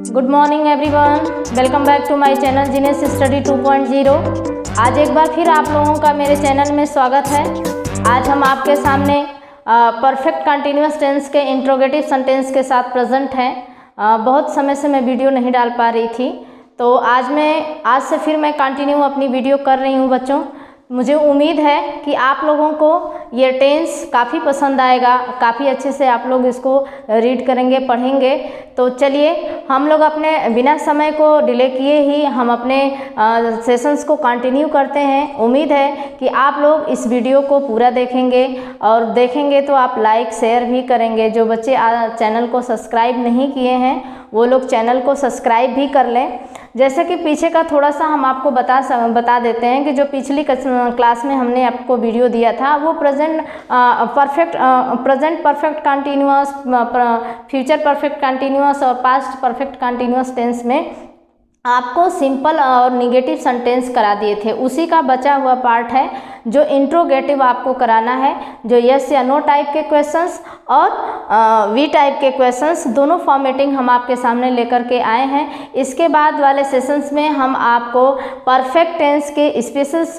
Good morning everyone, welcome back to my channel genius study 2.0। आज एक बार फिर आप लोगों का मेरे चैनल में स्वागत है। आज हम आपके सामने परफेक्ट कंटिन्यूअस टेंस के इंट्रोगेटिव सेंटेंस के साथ प्रेजेंट हैं। बहुत समय से मैं वीडियो नहीं डाल पा रही थी, तो आज से फिर मैं कंटिन्यू अपनी वीडियो कर रही हूँ बच्चों। मुझे उम्मीद है कि आप लोगों को ये टेंस काफ़ी पसंद आएगा, काफ़ी अच्छे से आप लोग इसको रीड करेंगे, पढ़ेंगे। तो चलिए हम लोग अपने बिना समय को डिले किए ही हम अपने सेशंस को कंटिन्यू करते हैं। उम्मीद है कि आप लोग इस वीडियो को पूरा देखेंगे और देखेंगे तो आप लाइक शेयर भी करेंगे। जो बच्चे चैनल को सब्सक्राइब नहीं किए हैं वो लोग चैनल को सब्सक्राइब भी कर लें। जैसे कि पीछे का थोड़ा सा हम आपको बता देते हैं कि जो पिछली क्लास में हमने आपको वीडियो दिया था वो present perfect continuous, future perfect continuous और पास्ट परफेक्ट कंटिन्यूअस टेंस में आपको सिंपल और निगेटिव सेंटेंस करा दिए थे। उसी का बचा हुआ पार्ट है जो इंट्रोगेटिव आपको कराना है, जो यस या नो टाइप के क्वेश्चंस और वी टाइप के क्वेश्चंस दोनों फॉर्मेटिंग हम आपके सामने लेकर के आए हैं। इसके बाद वाले सेशंस में हम आपको परफेक्ट टेंस के स्पेशल्स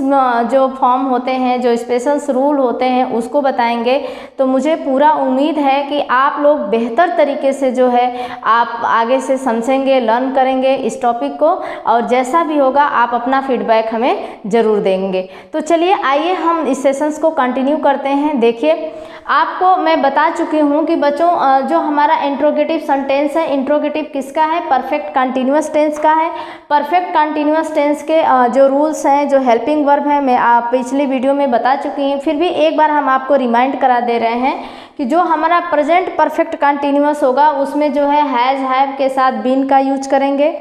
जो फॉर्म होते हैं, जो स्पेशल्स रूल होते हैं उसको बताएंगे। तो मुझे पूरा उम्मीद है कि आप लोग बेहतर तरीके से जो है आप आगे से समझेंगे, लर्न करेंगे इस टॉपिक को, और जैसा भी होगा आप अपना फीडबैक हमें ज़रूर देंगे। तो चलिए आइए हम इस सेशंस को कंटिन्यू करते हैं। देखिए, आपको मैं बता चुकी हूँ कि बच्चों जो हमारा इंट्रोगेटिव सेंटेंस है, इंट्रोगेटिव किसका है? परफेक्ट कंटिन्यूअस टेंस का है। परफेक्ट कंटिन्यूअस टेंस के जो रूल्स हैं, जो हेल्पिंग वर्ब है, मैं आप पिछली वीडियो में बता चुकी हूँ। फिर भी एक बार हम आपको रिमाइंड करा दे रहे हैं कि जो हमारा प्रेजेंट परफेक्ट कंटिन्यूअस होगा उसमें जो है हैज़ हैव के साथ बीन का यूज करेंगे,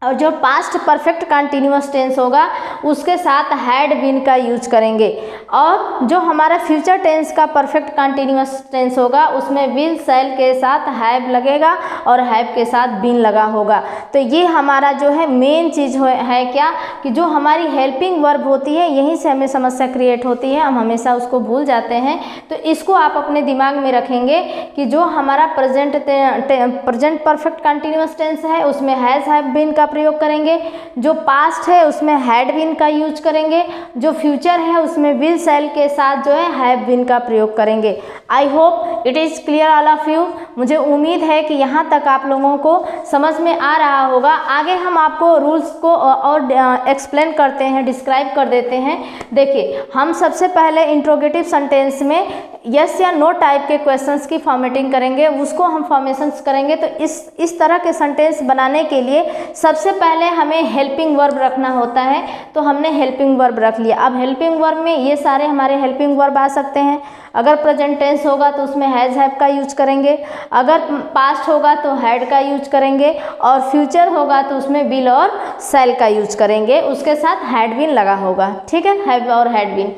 और जो पास्ट परफेक्ट कंटिन्यूअस टेंस होगा उसके साथ हैड बीन का यूज करेंगे। और जो हमारा फ्यूचर टेंस का परफेक्ट कंटिन्यूअस टेंस होगा उसमें विल शैल के साथ हैव लगेगा और हैव के साथ बीन लगा होगा। तो ये हमारा जो है मेन चीज़ है क्या कि जो हमारी हेल्पिंग वर्ब होती है यहीं से हमें समस्या क्रिएट होती है, हम हमेशा उसको भूल जाते हैं। तो इसको आप अपने दिमाग में रखेंगे कि जो हमारा प्रेजेंट परफेक्ट कंटिन्यूअस टेंस है उसमें हैज़ हैव बीन का प्रयोग करेंगे, जो पास्ट है उसमें हैड बीन का यूज करेंगे, जो फ्यूचर है उसमें विल शैल के साथ जो है हैव बीन का प्रयोग करेंगे। I hope it is clear all of you. मुझे उम्मीद है कि यहाँ तक आप लोगों को समझ में आ रहा होगा। आगे हम आपको रूल्स को और एक्सप्लेन करते हैं, डिस्क्राइब कर देते हैं। देखिए, हम सबसे पहले इंट्रोगेटिव सेंटेंस में यस या नो टाइप के क्वेश्चंस की फॉर्मेटिंग करेंगे, उसको हम फॉर्मेशंस करेंगे। तो इस तरह के सेंटेंस बनाने के लिए सबसे पहले हमें हेल्पिंग वर्ब रखना होता है, तो हमने हेल्पिंग वर्ब रख लिया। अब हेल्पिंग वर्ब में ये सारे हमारे हेल्पिंग वर्ब आ सकते हैं। अगर प्रेजेंट टेंस होगा तो उसमें हैज़ हैव का यूज करेंगे, अगर पास्ट होगा तो हैड का यूज करेंगे, और फ्यूचर होगा तो उसमें विल और शैल का यूज करेंगे, उसके साथ हैड बीन लगा होगा। ठीक है, हैव और हैड बीन।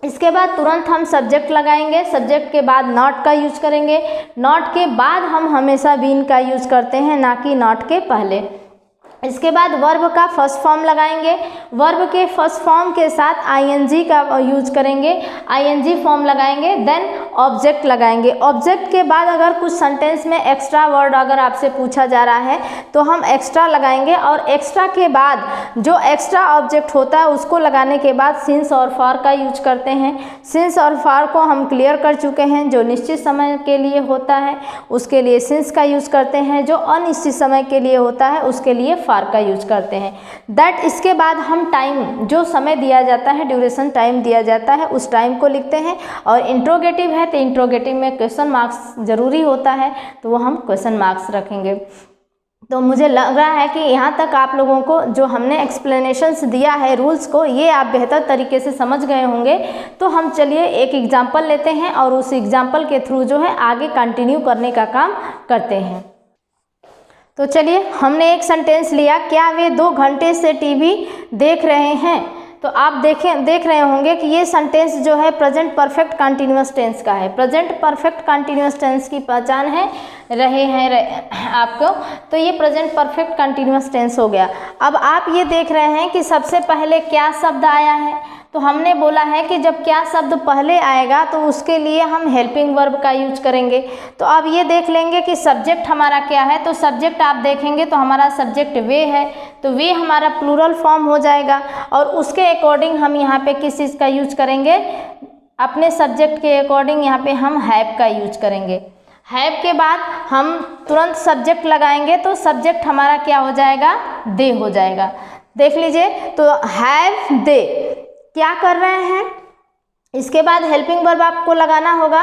इसके बाद तुरंत हम सब्जेक्ट लगाएंगे, सब्जेक्ट के बाद नॉट का यूज करेंगे, नॉट के बाद हम हमेशा बीन का यूज करते हैं, ना कि नॉट के पहले। इसके बाद वर्ब का फर्स्ट फॉर्म लगाएंगे, वर्ब के फर्स्ट फॉर्म के साथ आईएनजी का यूज करेंगे, आईएनजी फॉर्म लगाएंगे, देन ऑब्जेक्ट लगाएंगे। ऑब्जेक्ट के बाद अगर कुछ सेंटेंस में एक्स्ट्रा वर्ड अगर आपसे पूछा जा रहा है तो हम एक्स्ट्रा लगाएंगे, और एक्स्ट्रा के बाद जो एक्स्ट्रा ऑब्जेक्ट होता है उसको लगाने के बाद सिंस और फॉर का यूज करते हैं। सिंस और फॉर को हम क्लियर कर चुके हैं। जो निश्चित समय के लिए होता है उसके लिए सिंस का यूज करते हैं, जो अनिश्चित समय के लिए होता है उसके लिए फार का यूज करते हैं। दैट इसके बाद हम टाइम, जो समय दिया जाता है, ड्यूरेशन टाइम दिया जाता है, उस टाइम को लिखते हैं। और इंट्रोगेटिव है तो इंट्रोगेटिव में क्वेश्चन मार्क्स जरूरी होता है, तो वो हम क्वेश्चन मार्क्स रखेंगे। तो मुझे लग रहा है कि यहाँ तक आप लोगों को जो हमने एक्सप्लेनेशंस दिया है रूल्स को, ये आप बेहतर तरीके से समझ गए होंगे। तो हम चलिए एक एग्जाम्पल लेते हैं और उस एग्जाम्पल के थ्रू जो है आगे कंटिन्यू करने का काम करते हैं। तो चलिए, हमने एक सेंटेंस लिया, क्या वे 2 घंटे से टीवी देख रहे हैं? तो आप देख रहे होंगे कि ये सेंटेंस जो है प्रेजेंट परफेक्ट कंटिन्यूअस टेंस का है। प्रेजेंट परफेक्ट कंटिन्यूअस टेंस की पहचान है रहे हैं आपको, तो ये प्रेजेंट परफेक्ट कंटिन्यूअस टेंस हो गया। अब आप ये देख रहे हैं कि सबसे पहले क्या शब्द आया है? तो हमने बोला है कि जब क्या शब्द पहले आएगा तो उसके लिए हम हेल्पिंग वर्ब का यूज करेंगे। तो अब ये देख लेंगे कि सब्जेक्ट हमारा क्या है। तो सब्जेक्ट आप देखेंगे तो हमारा सब्जेक्ट वे है, तो वे हमारा प्लूरल फॉर्म हो जाएगा और उसके अकॉर्डिंग हम यहाँ पे किस चीज़ का यूज करेंगे, अपने सब्जेक्ट के अकॉर्डिंग यहाँ पे हम हैव का यूज करेंगे। हैव के बाद हम तुरंत सब्जेक्ट लगाएंगे तो सब्जेक्ट हमारा क्या हो जाएगा, दे हो जाएगा। देख लीजिए, तो हैव दे क्या कर रहे हैं। इसके बाद हेल्पिंग वर्ब आपको लगाना होगा।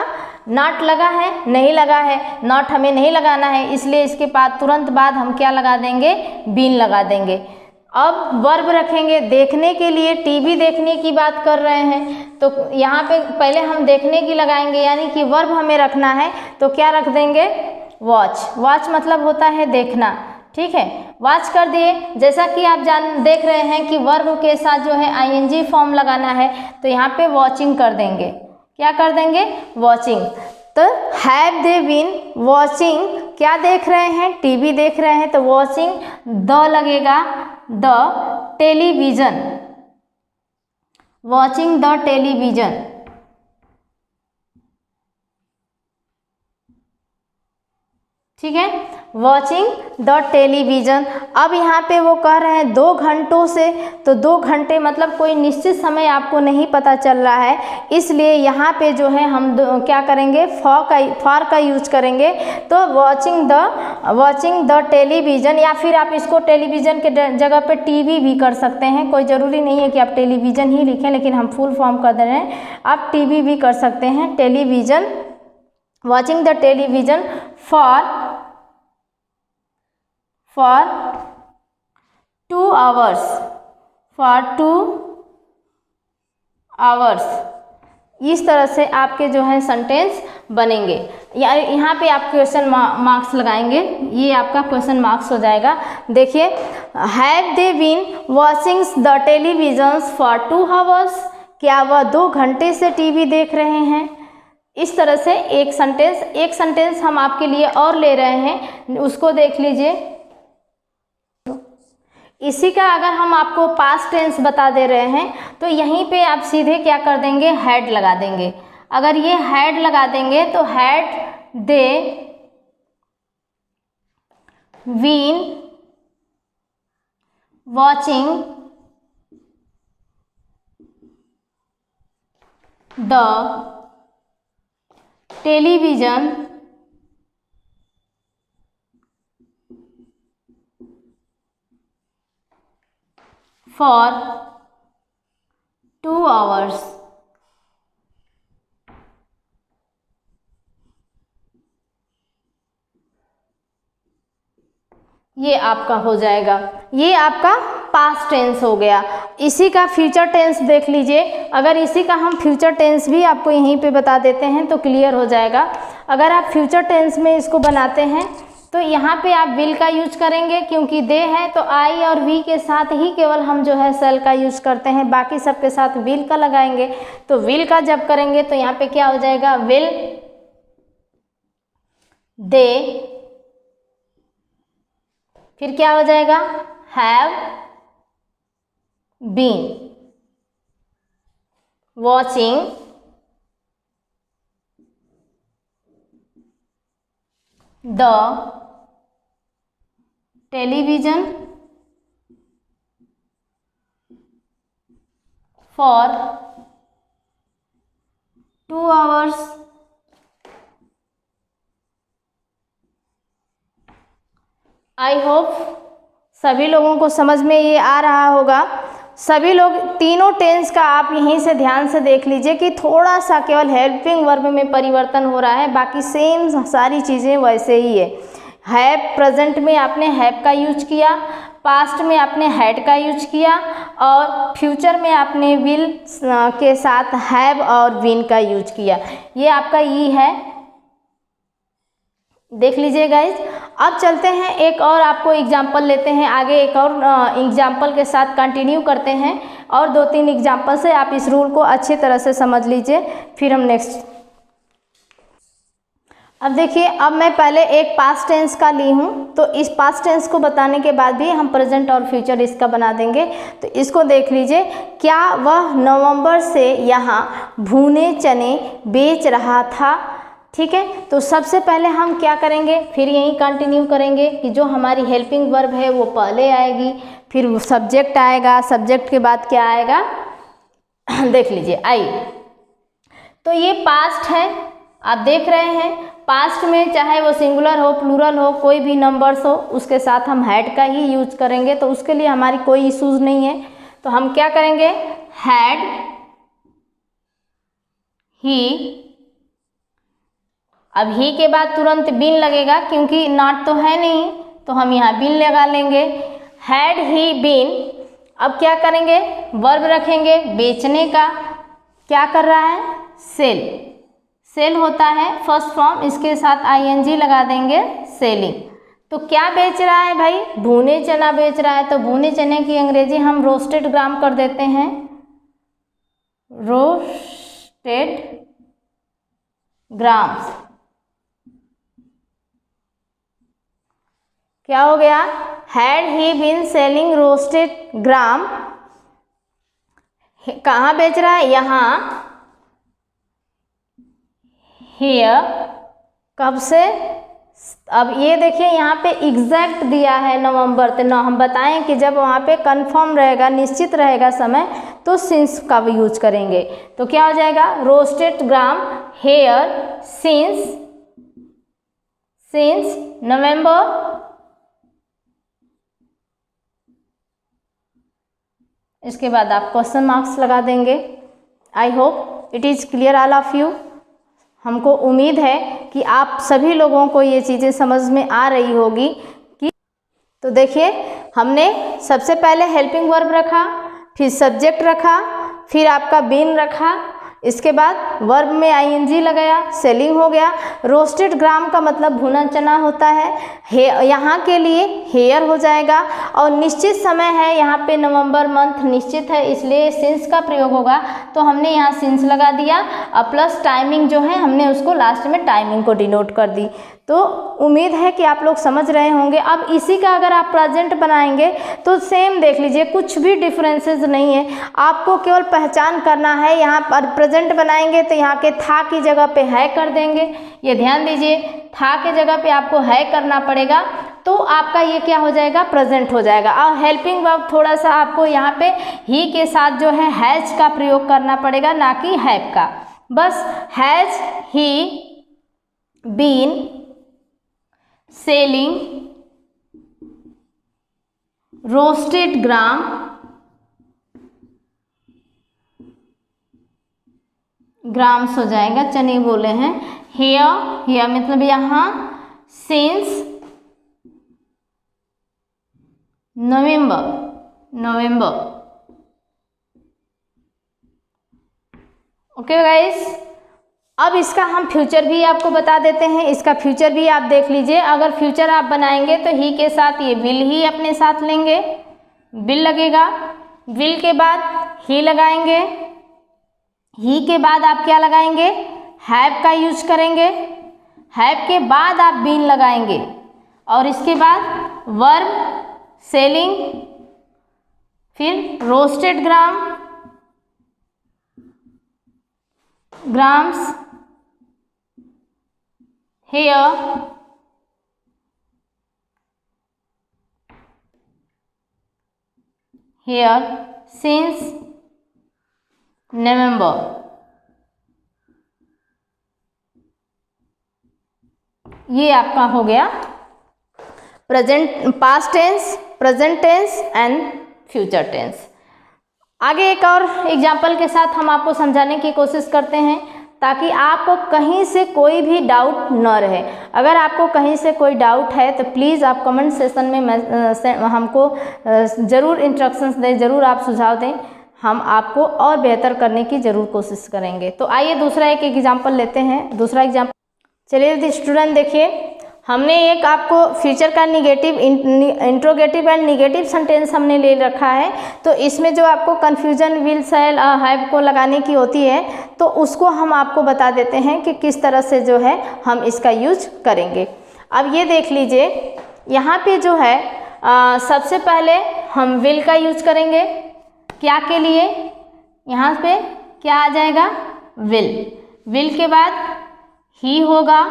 नॉट लगा है, नहीं लगा है, नॉट हमें नहीं लगाना है, इसलिए इसके बाद तुरंत बाद हम क्या लगा देंगे, बीन लगा देंगे। अब वर्ब रखेंगे देखने के लिए, टीवी देखने की बात कर रहे हैं तो यहाँ पे पहले हम देखने की लगाएंगे, यानी कि वर्ब हमें रखना है तो क्या रख देंगे, वॉच। वॉच मतलब होता है देखना, ठीक है, वॉच कर दिए। जैसा कि आप देख रहे हैं कि वर्ब के साथ जो है आईएनजी फॉर्म लगाना है तो यहाँ पे वॉचिंग कर देंगे। क्या कर देंगे, वॉचिंग। तो हैव दे बीन वॉचिंग, क्या देख रहे हैं, टीवी देख रहे हैं, तो वॉचिंग द लगेगा, the television, watching the television. ठीक है, वॉचिंग द टेलीविज़न। अब यहाँ पे वो कह रहे हैं 2 घंटों से, तो 2 घंटे मतलब कोई निश्चित समय आपको नहीं पता चल रहा है, इसलिए यहाँ पे जो है हम क्या करेंगे, फॉर का यूज करेंगे। तो वॉचिंग द टेलीविज़न, या फिर आप इसको टेलीविज़न के जगह पे टीवी भी कर सकते हैं, कोई ज़रूरी नहीं है कि आप टेलीविज़न ही लिखें, लेकिन हम फुल फॉर्म कर दे रहे हैं, आप टीवी भी कर सकते हैं, television, watching the television for 2 hours, for 2 hours। इस तरह से आपके जो है सेंटेंस बनेंगे। यहाँ पे आप क्वेश्चन मार्क्स लगाएंगे, ये आपका क्वेश्चन मार्क्स हो जाएगा। देखिए, have they been watching the television for 2 hours, क्या वह 2 घंटे से टीवी देख रहे हैं। इस तरह से एक सेंटेंस हम आपके लिए और ले रहे हैं, उसको देख लीजिए। इसी का अगर हम आपको पास्ट टेंस बता दे रहे हैं तो यहीं पे आप सीधे क्या कर देंगे, हैड लगा देंगे। अगर ये हैड लगा देंगे तो had they been watching the television for 2 hours। ये आपका हो जाएगा, ये आपका पास्ट टेंस हो गया। इसी का फ्यूचर टेंस देख लीजिए। अगर इसी का हम फ्यूचर टेंस भी आपको यहीं पे बता देते हैं तो क्लियर हो जाएगा। अगर आप फ्यूचर टेंस में इसको बनाते हैं तो यहाँ पे आप विल का यूज करेंगे, क्योंकि दे है तो आई और वी के साथ ही केवल हम जो है सेल का यूज करते हैं, बाकी सब के साथ विल का लगाएंगे। तो विल का जब करेंगे तो यहाँ पे क्या हो जाएगा, विल दे, फिर क्या हो जाएगा, have been watching the television for 2 hours। I hope सभी लोगों को समझ में ये आ रहा होगा। सभी लोग तीनों टेंस का आप यहीं से ध्यान से देख लीजिए कि थोड़ा सा केवल हेल्पिंग वर्ब में परिवर्तन हो रहा है, बाकी सेम सारी चीज़ें वैसे ही है। हैव प्रेजेंट में आपने हैव का यूज किया, पास्ट में आपने हैड का यूज किया और फ्यूचर में आपने विल के साथ हैव और बीन का यूज किया। ये आपका ई है, देख लीजिए गाइज। अब चलते हैं एक और आपको एग्जाम्पल लेते हैं आगे, एक और एग्जाम्पल के साथ कंटिन्यू करते हैं और 2-3 एग्जाम्पल से आप इस रूल को अच्छी तरह से समझ लीजिए, फिर हम नेक्स्ट। अब देखिए, अब मैं पहले एक पास्ट टेंस का ली हूँ, तो इस पास्ट टेंस को बताने के बाद भी हम प्रेजेंट और फ्यूचर इसका बना देंगे। तो इसको देख लीजिए, क्या वह नवंबर से यहाँ भुने चने बेच रहा था। ठीक है, तो सबसे पहले हम क्या करेंगे, फिर यही कंटिन्यू करेंगे कि जो हमारी हेल्पिंग वर्ब है वो पहले आएगी, फिर वो सब्जेक्ट आएगा, सब्जेक्ट के बाद क्या आएगा देख लीजिए, आइए। तो ये पास्ट है, आप देख रहे हैं। पास्ट में चाहे वो सिंगुलर हो, प्लूरल हो, कोई भी नंबर्स हो, उसके साथ हम हैड का ही यूज करेंगे, तो उसके लिए हमारी कोई इश्यूज नहीं है। तो हम क्या करेंगे, हैड, ही। अब ही के बाद तुरंत बीन लगेगा क्योंकि नॉट तो है नहीं, तो हम यहाँ बीन लगा लेंगे, हैड ही बीन। अब क्या करेंगे, वर्ब रखेंगे बेचने का, क्या कर रहा है, सेल। सेल होता है फर्स्ट फॉर्म, इसके साथ आईएनजी लगा देंगे, सेलिंग। तो क्या बेच रहा है भाई, भुने चना बेच रहा है। तो भुने चने की अंग्रेजी हम रोस्टेड ग्राम कर देते हैं, रोस्टेड ग्राम्स। क्या हो गया, had he been selling roasted gram. कहाँ बेच रहा है, यहाँ, हियर। कब से, अब ये देखिए यहाँ पे एग्जैक्ट दिया है नवंबर, तो ना हम बताएं कि जब वहाँ पे कंफर्म रहेगा, निश्चित रहेगा समय, तो सिंस का भी यूज करेंगे। तो क्या हो जाएगा, रोस्टेड ग्राम हेयर सिंस नवंबर। इसके बाद आप क्वेश्चन मार्क्स लगा देंगे। I hope it is clear all of you. हमको उम्मीद है कि आप सभी लोगों को ये चीज़ें समझ में आ रही होगी कि, तो देखिए हमने सबसे पहले हेल्पिंग वर्ब रखा, फिर सब्जेक्ट रखा, फिर आपका बीन रखा, इसके बाद वर्ब में आईएनजी लगाया, सेलिंग हो गया। रोस्टेड ग्राम का मतलब भुना चना होता है, यहाँ के लिए हेयर हो जाएगा। और निश्चित समय है, यहाँ पे नवंबर मंथ निश्चित है, इसलिए सिंस का प्रयोग होगा, तो हमने यहाँ सिंस लगा दिया। और प्लस टाइमिंग जो है हमने उसको लास्ट में टाइमिंग को डिनोट कर दी। तो उम्मीद है कि आप लोग समझ रहे होंगे। अब इसी का अगर आप प्रेजेंट बनाएंगे तो सेम देख लीजिए, कुछ भी डिफरेंसेस नहीं है, आपको केवल पहचान करना है। यहाँ पर प्रेजेंट बनाएंगे तो यहाँ के था की जगह पे है कर देंगे, ये ध्यान दीजिए, था के जगह पे आपको है करना पड़ेगा, तो आपका ये क्या हो जाएगा, प्रेजेंट हो जाएगा। और हेल्पिंग वर्ब थोड़ा सा आपको यहाँ पे ही के साथ जो है हैज का प्रयोग करना पड़ेगा, ना कि हैव का। बस has he been selling roasted gram grams हो जाएगा, चने बोले हैं। हियर मतलब यहाँ, सिंस नवंबर। ओके गाइस, अब इसका हम फ्यूचर भी आपको बता देते हैं। इसका फ्यूचर भी आप देख लीजिए। अगर फ्यूचर आप बनाएंगे तो ही के साथ ये विल ही अपने साथ लेंगे, विल लगेगा, विल के बाद ही लगाएंगे, ही के बाद आप क्या लगाएंगे, हैव का यूज करेंगे, हैव के बाद आप बीन लगाएंगे, और इसके बाद वर्ब सेलिंग, फिर roasted grams here since November। ये आपका हो गया present, past tense, present tense and future tense. आगे एक और एग्जाम्पल के साथ हम आपको समझाने की कोशिश करते हैं, ताकि आपको कहीं से कोई भी डाउट न रहे। अगर आपको कहीं से कोई डाउट है तो प्लीज़ आप कमेंट सेशन में हमको ज़रूर इंस्ट्रक्शंस दें, ज़रूर आप सुझाव दें, हम आपको और बेहतर करने की ज़रूर कोशिश करेंगे। तो आइए दूसरा एक एग्जाम्पल लेते हैं। दूसरा एग्जाम्पल, चलिए स्टूडेंट देखिए, हमने एक आपको फ्यूचर का negative interrogative and negative sentence हमने ले रखा है, तो इसमें जो आपको कन्फ्यूजन विल शैल हैव को लगाने की होती है, तो उसको हम आपको बता देते हैं कि किस तरह से जो है हम इसका यूज करेंगे। अब ये देख लीजिए, यहाँ पे जो है सबसे पहले हम विल का यूज करेंगे। क्या के लिए? यहाँ पे क्या आ जाएगा? विल। विल के बाद ही होगा।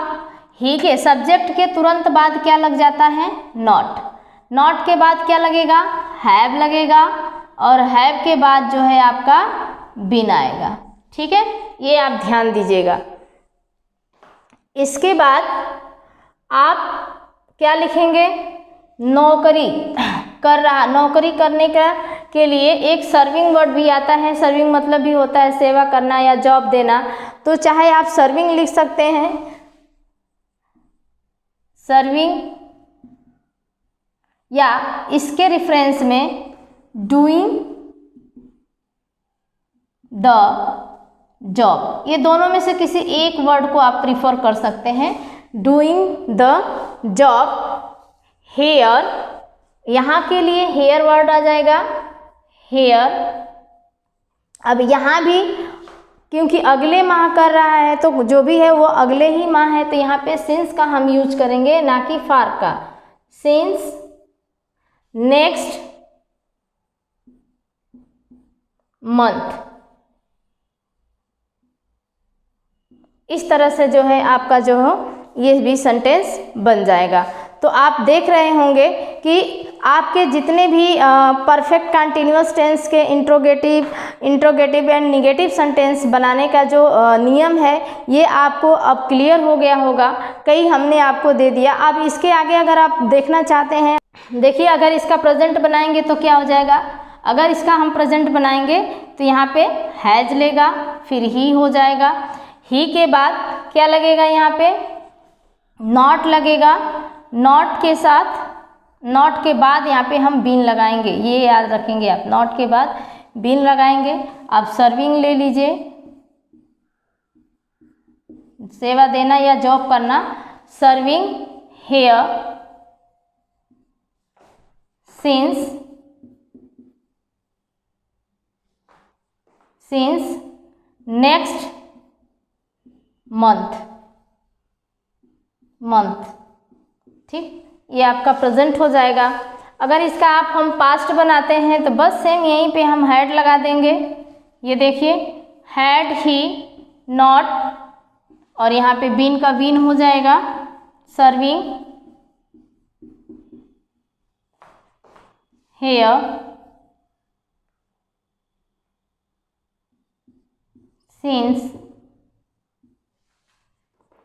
ही के सब्जेक्ट के तुरंत बाद क्या लग जाता है? नॉट। नॉट के बाद क्या लगेगा? हैव लगेगा, और हैव के बाद जो है आपका बीन आएगा। ठीक है, ये आप ध्यान दीजिएगा। इसके बाद आप क्या लिखेंगे? नौकरी कर रहा। नौकरी करने का के लिए एक सर्विंग वर्ड भी आता है। सर्विंग मतलब भी होता है सेवा करना या जॉब देना, तो चाहे आप सर्विंग लिख सकते हैं, सर्विंग, या इसके रेफरेंस में डूइंग द जॉब। ये दोनों में से किसी एक वर्ड को आप प्रिफर कर सकते हैं। Doing the job. हेयर, यहाँ के लिए हेयर वर्ड आ जाएगा, हेयर। अब यहाँ भी क्योंकि अगले माह कर रहा है, तो जो भी है वो अगले ही माह है, तो यहाँ पे सिंस का हम यूज करेंगे, ना कि फार का। Since next month. इस तरह से जो है आपका जो हो ये भी सेंटेंस बन जाएगा। तो आप देख रहे होंगे कि आपके जितने भी परफेक्ट कंटिन्यूअस टेंस के इंट्रोगेटिव एंड निगेटिव सेंटेंस बनाने का जो नियम है, ये आपको अब क्लियर हो गया होगा। कई हमने आपको दे दिया। अब इसके आगे अगर आप देखना चाहते हैं, देखिए अगर इसका प्रेजेंट बनाएंगे तो क्या हो जाएगा? अगर इसका हम प्रेजेंट बनाएंगे तो यहाँ पे हैज लेगा, फिर ही हो जाएगा। ही के बाद क्या लगेगा? यहाँ पे नॉट लगेगा। नॉट के साथ, नॉट के बाद यहाँ पे हम बीन लगाएंगे, ये याद रखेंगे आप। नॉट के बाद बीन लगाएंगे। अब सर्विंग ले लीजिए, सेवा देना या जॉब करना। Serving here since next month. ठीक, ये आपका प्रेजेंट हो जाएगा। अगर इसका आप हम पास्ट बनाते हैं तो बस सेम यहीं पे हम हैड लगा देंगे। ये देखिए, हैड ही नॉट, और यहाँ पे बीन का बीन हो जाएगा। Serving here since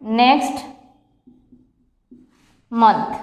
next month.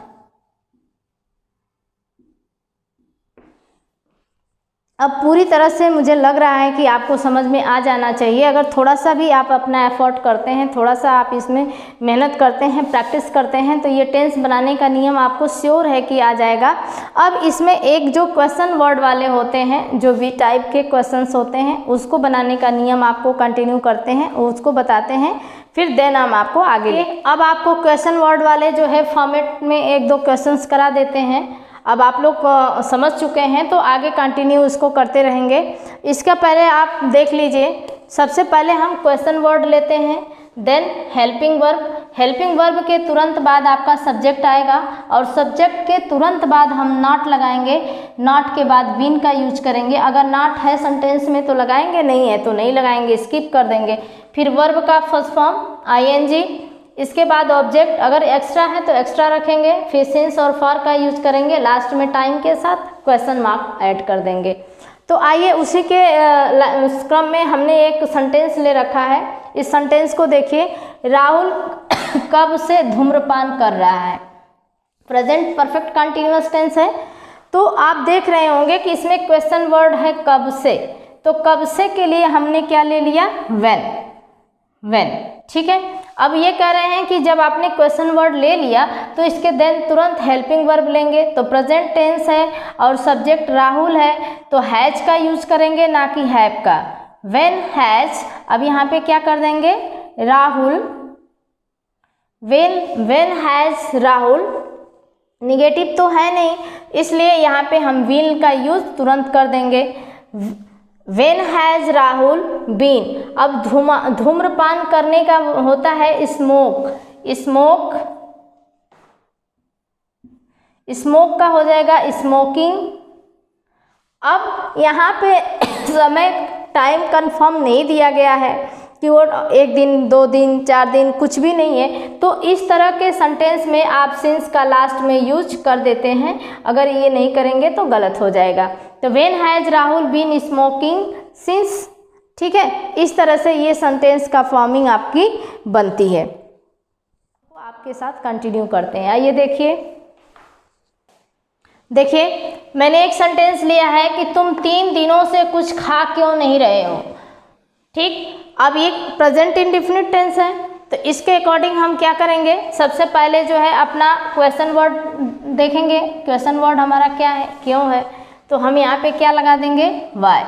अब पूरी तरह से मुझे लग रहा है कि आपको समझ में आ जाना चाहिए। अगर थोड़ा सा भी आप अपना एफर्ट करते हैं, थोड़ा सा आप इसमें मेहनत करते हैं, प्रैक्टिस करते हैं, तो ये टेंस बनाने का नियम आपको श्योर है कि आ जाएगा। अब इसमें एक जो क्वेश्चन वर्ड वाले होते हैं, जो वी टाइप के क्वेश्चंस होते हैं, उसको बनाने का नियम आपको कंटिन्यू करते हैं, उसको बताते हैं, फिर देन हम आपको आगे। अब आपको क्वेश्चन वर्ड वाले जो है फॉर्मेट में एक दो क्वेश्चंस करा देते हैं। अब आप लोग समझ चुके हैं तो आगे कंटिन्यू इसको करते रहेंगे। इसका पहले आप देख लीजिए। सबसे पहले हम क्वेश्चन वर्ड लेते हैं, then helping verb. Helping verb के तुरंत बाद आपका सब्जेक्ट आएगा, और सब्जेक्ट के तुरंत बाद हम नॉट लगाएंगे। नॉट के बाद बीन का यूज करेंगे। अगर नॉट है सेंटेंस में तो लगाएंगे, नहीं है तो नहीं लगाएंगे, स्किप कर देंगे। फिर वर्ब का फर्स्ट फॉर्म आईएनजी। इसके बाद ऑब्जेक्ट, अगर एक्स्ट्रा है तो एक्स्ट्रा रखेंगे। फिर सिंस और फॉर का यूज करेंगे। लास्ट में टाइम के साथ क्वेश्चन मार्क ऐड कर देंगे। तो आइए उसी के क्रम में हमने एक सेंटेंस ले रखा है। इस सेंटेंस को देखिए। राहुल कब से धूम्रपान कर रहा है। प्रेजेंट परफेक्ट कंटिन्यूअस टेंस है। तो आप देख रहे होंगे कि इसमें क्वेश्चन वर्ड है कब से। तो कब से के लिए हमने क्या ले लिया? व्हेन। ठीक है। अब ये कह रहे हैं कि जब आपने क्वेश्चन वर्ड ले लिया तो इसके देन तुरंत हेल्पिंग वर्ब लेंगे। तो प्रेजेंट टेंस है और सब्जेक्ट राहुल है, तो हैज का यूज करेंगे, ना कि हैव का। व्हेन हैज, अब यहाँ पे क्या कर देंगे? Rahul when has Rahul, negative तो है नहीं, इसलिए यहाँ पे हम विल का यूज तुरंत कर देंगे। व्हेन हैज़ राहुल बीन, अब धूम्रपान करने का होता है स्मोक, स्मोक का हो जाएगा स्मोकिंग। अब यहाँ पे समय टाइम कंफर्म नहीं दिया गया है कि वो 1 दिन 2 दिन 4 दिन कुछ भी नहीं है, तो इस तरह के सेंटेंस में आप सिंस का लास्ट में यूज कर देते हैं। अगर ये नहीं करेंगे तो गलत हो जाएगा। तो when has Rahul been smoking since, ठीक है, इस तरह से ये सेंटेंस का फॉर्मिंग आपकी बनती है। तो आपके साथ कंटिन्यू करते हैं। आइए देखिए मैंने एक सेंटेंस लिया है कि तुम 3 दिनों से कुछ खा क्यों नहीं रहे हो। ठीक, अब ये प्रेजेंट इंडेफिनिट टेंस है, तो इसके अकॉर्डिंग हम क्या करेंगे, सबसे पहले जो है अपना क्वेश्चन वर्ड देखेंगे। क्वेश्चन वर्ड हमारा क्या है, क्यों है, तो हम यहाँ पे क्या लगा देंगे, वाई।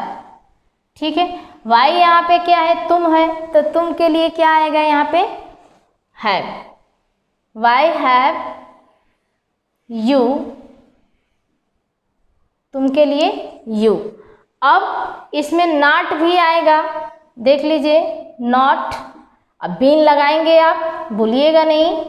ठीक है, वाई यहाँ पे क्या है, तुम है, तो तुम के लिए क्या आएगा यहाँ पे, हैव। वाई हैव यू, तुम के लिए यू। अब इसमें नॉट भी आएगा, देख लीजिए, नॉट। अब बीन लगाएंगे, आप भूलिएगा नहीं,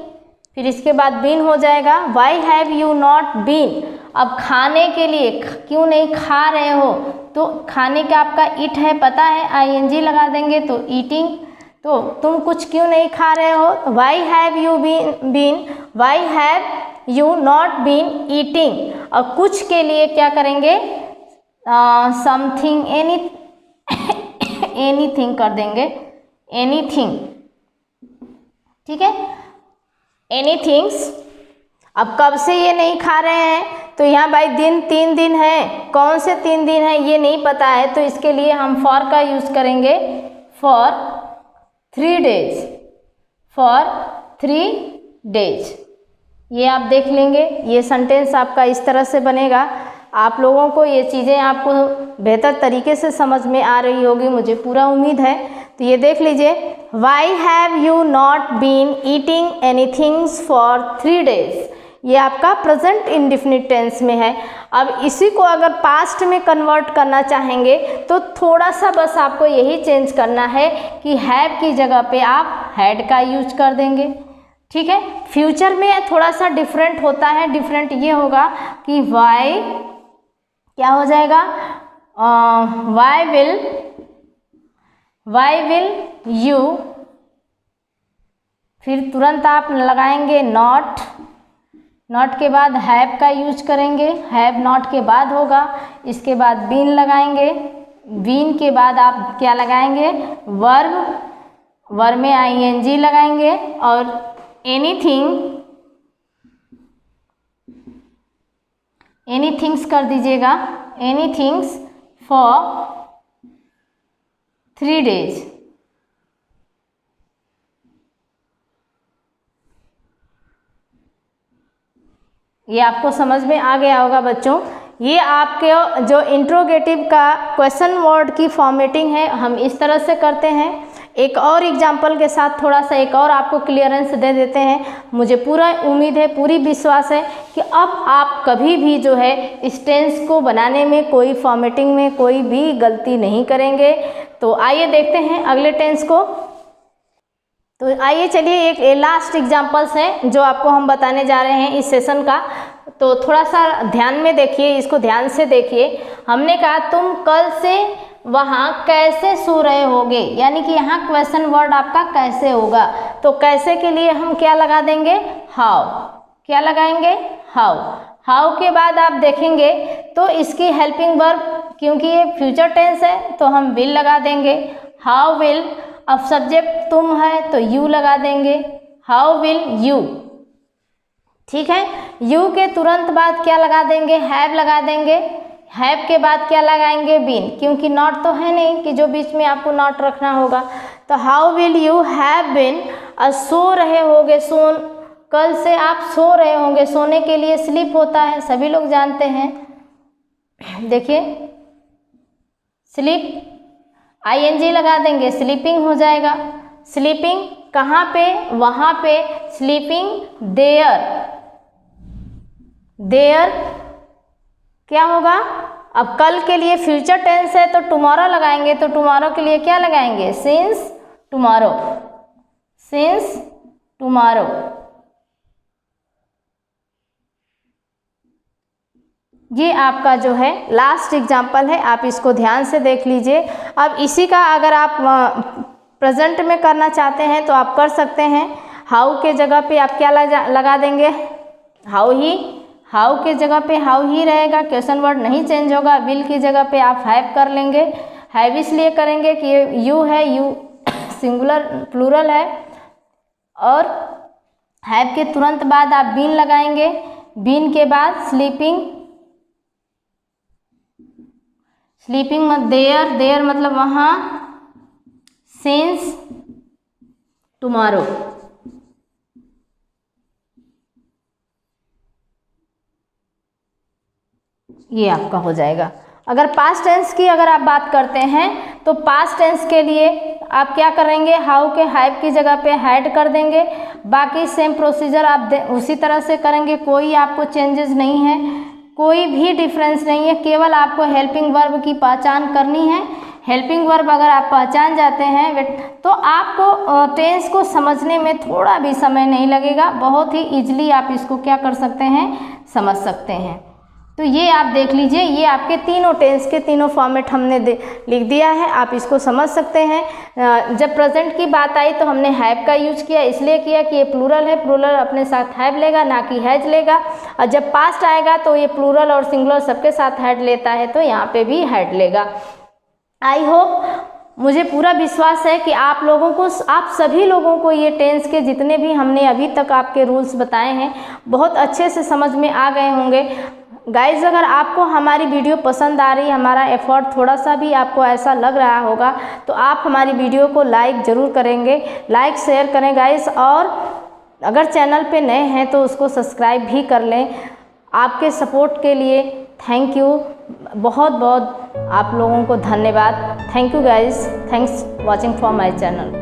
फिर इसके बाद बीन हो जाएगा। Why have you not been, अब खाने के लिए क्यों नहीं खा रहे हो, तो खाने का आपका इट है, पता है, आईएनजी लगा देंगे तो ईटिंग। तो तुम कुछ क्यों नहीं खा रहे हो, why have you been, why have you not been eating. और कुछ के लिए क्या करेंगे, समथिंग, एनीथिंग कर देंगे, एनीथिंग। ठीक है, एनीथिंग्स। अब कब से ये नहीं खा रहे हैं, तो यहाँ भाई दिन 3 दिन है, कौन से 3 दिन है ये नहीं पता है, तो इसके लिए हम फॉर का यूज करेंगे, फॉर 3 डेज, फॉर 3 डेज। ये आप देख लेंगे, ये सेंटेंस आपका इस तरह से बनेगा। आप लोगों को ये चीज़ें आपको बेहतर तरीके से समझ में आ रही होगी, मुझे पूरा उम्मीद है। तो ये देख लीजिए, why have you not been eating anythings for 3 days, ये आपका प्रेजेंट इंडेफिनिट टेंस में है। अब इसी को अगर पास्ट में कन्वर्ट करना चाहेंगे तो थोड़ा सा बस आपको यही चेंज करना है कि हैव की जगह पे आप हैड का यूज कर देंगे। ठीक है, फ्यूचर में थोड़ा सा डिफरेंट होता है। डिफरेंट ये होगा कि वाई क्या हो जाएगा, वाई विल यू, फिर तुरंत आप लगाएंगे नॉट, नॉट के बाद हैव का यूज करेंगे, हैव नॉट के बाद होगा, इसके बाद बीन लगाएंगे, बीन के बाद आप क्या लगाएंगे, वर्ब, वर्ब में आईएनजी लगाएंगे, और एनीथिंग्स कर दीजिएगा, एनीथिंग्स फॉर 3 डेज। ये आपको समझ में आ गया होगा बच्चों। ये आपके जो इंट्रोगेटिव का क्वेश्चन वर्ड की फॉर्मेटिंग है, हम इस तरह से करते हैं। एक और एग्जाम्पल के साथ थोड़ा सा एक और आपको क्लियरेंस दे देते हैं। मुझे पूरा उम्मीद है, पूरी विश्वास है कि अब आप कभी भी जो है इस टेंस को बनाने में, कोई फॉर्मेटिंग में कोई भी गलती नहीं करेंगे। तो आइए देखते हैं अगले टेंस को। तो आइए चलिए, एक लास्ट एग्जाम्पल्स हैं जो आपको हम बताने जा रहे हैं इस सेशन का। तो थोड़ा सा ध्यान में देखिए, इसको ध्यान से देखिए। हमने कहा तुम कल से वहाँ कैसे सो रहे होगे, यानी कि यहाँ क्वेश्चन वर्ड आपका कैसे होगा। तो कैसे के लिए हम क्या लगा देंगे, हाउ। क्या लगाएंगे, हाउ। हाउ के बाद आप देखेंगे तो इसकी हेल्पिंग वर्ब, क्योंकि ये फ्यूचर टेंस है तो हम विल लगा देंगे, हाउ विल। अब सब्जेक्ट तुम है तो यू लगा देंगे, हाउ विल यू। ठीक है, यू के तुरंत बाद क्या लगा देंगे, हैव लगा देंगे। हैव के बाद क्या लगाएंगे, बीन, क्योंकि नॉट तो है नहीं कि जो बीच में आपको नॉट रखना होगा। तो how will you have been, सो रहे होगे, कल से आप सो रहे होंगे। सोने के लिए स्लीप होता है, सभी लोग जानते हैं। देखिए, स्लीप आईएनजी लगा देंगे, स्लीपिंग हो जाएगा, स्लीपिंग। कहाँ पे, वहाँ पे, स्लीपिंग देयर, देयर क्या होगा, अब कल के लिए फ्यूचर टेंस है तो टुमारो लगाएंगे, तो टुमारो के लिए क्या लगाएंगे, सिंस टुमारो, सिंस टुमारो। ये आपका जो है लास्ट एग्जाम्पल है, आप इसको ध्यान से देख लीजिए। अब इसी का अगर आप प्रेजेंट में करना चाहते हैं तो आप कर सकते हैं। हाउ के जगह पे आप क्या लगा देंगे, हाउ ही, हाउ के जगह पे हाउ ही रहेगा, क्वेश्चन वर्ड नहीं चेंज होगा। विल की जगह पे आप हैव कर लेंगे, हैव इसलिए करेंगे कि यू है, यू सिंगुलर प्लूरल है, और हैव के तुरंत बाद आप बीन लगाएंगे, बीन के बाद स्लीपिंग, स्लीपिंग देयर, देयर मतलब वहाँ, सिंस टुमारो। ये आपका हो जाएगा। अगर पास्ट टेंस की अगर आप बात करते हैं तो पास्ट टेंस के लिए आप क्या करेंगे, हाउ के हैव की जगह पे हैड कर देंगे। बाकी सेम प्रोसीजर आप उसी तरह से करेंगे, कोई आपको चेंजेस नहीं है, कोई भी डिफरेंस नहीं है। केवल आपको हेल्पिंग वर्ब की पहचान करनी है। हेल्पिंग वर्ब अगर आप पहचान जाते हैं तो आपको टेंस को समझने में थोड़ा भी समय नहीं लगेगा, बहुत ही ईजिली आप इसको क्या कर सकते हैं, समझ सकते हैं। तो ये आप देख लीजिए, ये आपके तीनों टेंस के तीनों फॉर्मेट हमने लिख दिया है, आप इसको समझ सकते हैं। जब प्रेजेंट की बात आई तो हमने हैव का यूज किया, इसलिए किया कि ये प्लूरल है, प्लूरल अपने साथ हैव लेगा ना कि हैज लेगा। और जब पास्ट आएगा तो ये प्लूरल और सिंगुलर सबके साथ हैड लेता है, तो यहाँ पे भी हैड लेगा। आई होप, मुझे पूरा विश्वास है कि आप लोगों को, आप सभी लोगों को ये टेंस के जितने भी हमने अभी तक आपके रूल्स बताए हैं बहुत अच्छे से समझ में आ गए होंगे। गाइज, अगर आपको हमारी वीडियो पसंद आ रही है, हमारा एफर्ट थोड़ा सा भी आपको ऐसा लग रहा होगा तो आप हमारी वीडियो को लाइक ज़रूर करेंगे, लाइक शेयर करें गाइज। और अगर चैनल पे नए हैं तो उसको सब्सक्राइब भी कर लें। आपके सपोर्ट के लिए थैंक यू, बहुत बहुत आप लोगों को धन्यवाद। Thank you guys, thanks watching for my channel.